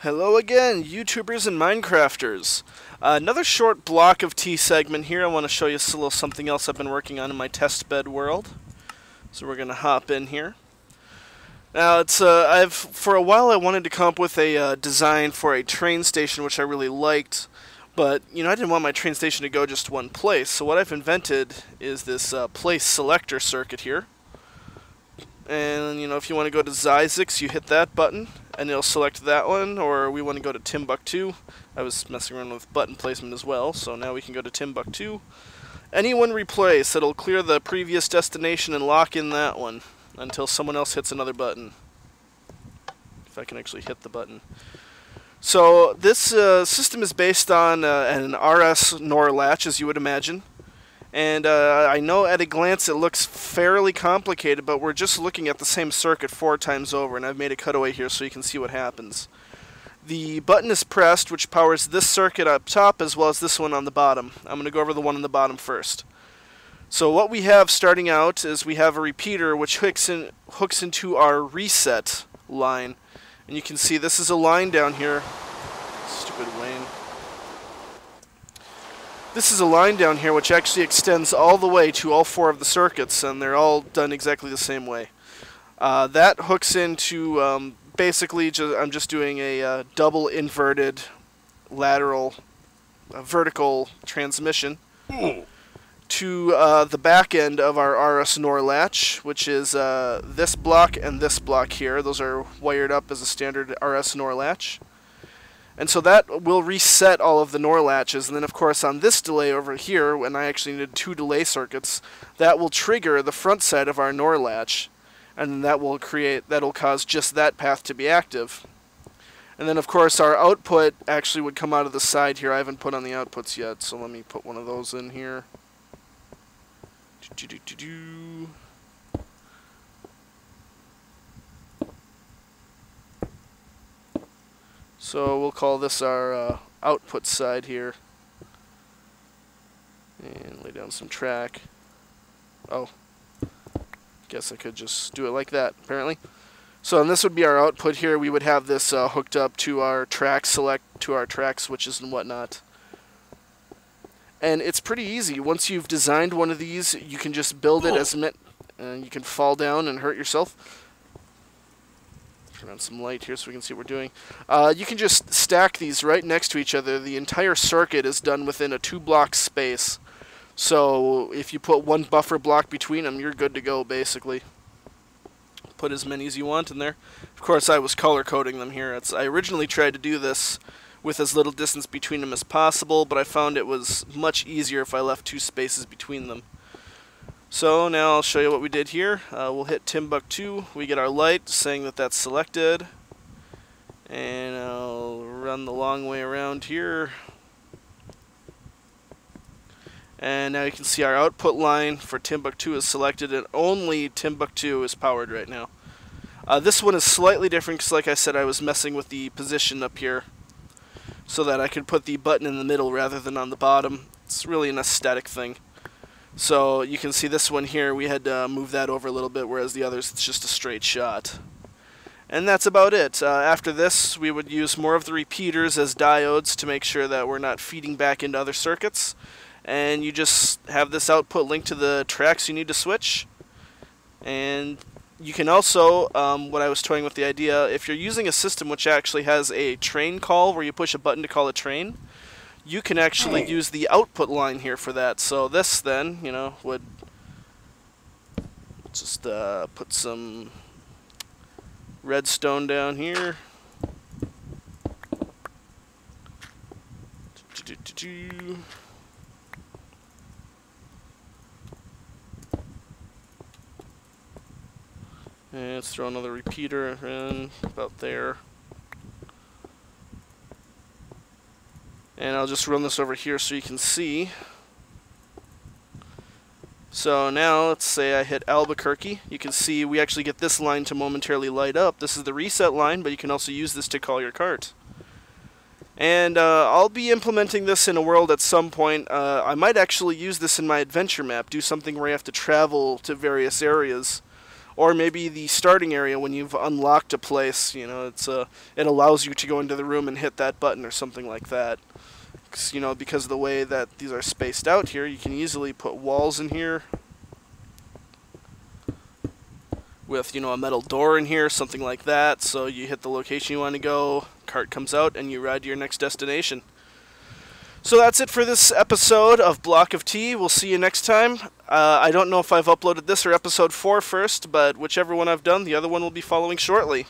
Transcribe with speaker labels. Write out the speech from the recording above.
Speaker 1: Hello again, YouTubers and Minecrafters. Another short block of tea segment here. I want to show you a little something else I've been working on in my test bed world. So we're going to hop in here. Now, for a while I wanted to come up with a design for a train station, which I really liked. But, I didn't want my train station to go just one place. So what I've invented is this place selector circuit here. And, if you want to go to Zyzix, you hit that button, and it'll select that one, or we want to go to Timbuktu. I was messing around with button placement as well, so now we can go to Timbuktu. Anyone replace, it'll clear the previous destination and lock in that one until someone else hits another button. If I can actually hit the button. So this system is based on an RS NOR latch, as you would imagine. And I know at a glance it looks fairly complicated, but we're just looking at the same circuit 4 times over, and I've made a cutaway here so you can see what happens. The button is pressed, which powers this circuit up top as well as this one on the bottom. I'm going to go over the one on the bottom first. So what we have starting out is we have a repeater which hooks into our reset line. And you can see this is a line down here. Stupid Wayne. This is a line down here which actually extends all the way to all 4 of the circuits, and they're all done exactly the same way. That hooks into basically I'm just doing a double inverted lateral vertical transmission to the back end of our RS NOR latch, which is this block and this block here. Those are wired up as a standard RS NOR latch. And so that will reset all of the NOR latches, and then of course on this delay over here, when I actually needed 2 delay circuits, that will trigger the front side of our NOR latch, and that'll cause just that path to be active. And then of course our output actually would come out of the side here. I haven't put on the outputs yet, so let me put one of those in here. So we'll call this our output side here. And lay down some track. Oh. Guess I could just do it like that, apparently. So and this would be our output here. We would have this hooked up to our track switches and whatnot. And it's pretty easy. Once you've designed one of these, you can just build it as meant. And you can fall down and hurt yourself. Turn on some light here so we can see what we're doing. You can just stack these right next to each other. The entire circuit is done within a 2-block space. So if you put 1 buffer block between them, you're good to go, basically. Put as many as you want in there. Of course, I was color coding them here. I originally tried to do this with as little distance between them as possible, but I found it was much easier if I left 2 spaces between them. So now I'll show you what we did here. We'll hit Timbuktu. We get our light saying that that's selected. And I'll run the long way around here. And now you can see our output line for Timbuktu is selected, and only Timbuktu is powered right now. This one is slightly different because, like I said, I was messing with the position up here so that I could put the button in the middle rather than on the bottom. It's really an aesthetic thing. So you can see this one here, we had to move that over a little bit, whereas the others, it's just a straight shot. And that's about it. After this, we would use more of the repeaters as diodes to make sure that we're not feeding back into other circuits. And you just have this output linked to the tracks you need to switch. And you can also, what I was toying with the idea, if you're using a system which actually has a train call where you push a button to call a train, you can actually use the output line here for that. So this then, would just put some redstone down here. And let's throw another repeater in about there. And I'll just run this over here so you can see. So now, let's say I hit Albuquerque. You can see we actually get this line to momentarily light up. This is the reset line, but you can also use this to call your cart. And I'll be implementing this in a world at some point. I might actually use this in my adventure map, do something where I have to travel to various areas. or maybe the starting area when you've unlocked a place. You know, it allows you to go into the room and hit that button or something like that. You know, because of the way that these are spaced out here, you can easily put walls in here with, you know, a metal door in here, something like that. So you hit the location you want to go, cart comes out, and you ride to your next destination. So that's it for this episode of Block of Tea. We'll see you next time. I don't know if I've uploaded this or episode 4 first, but whichever one I've done, the other one will be following shortly.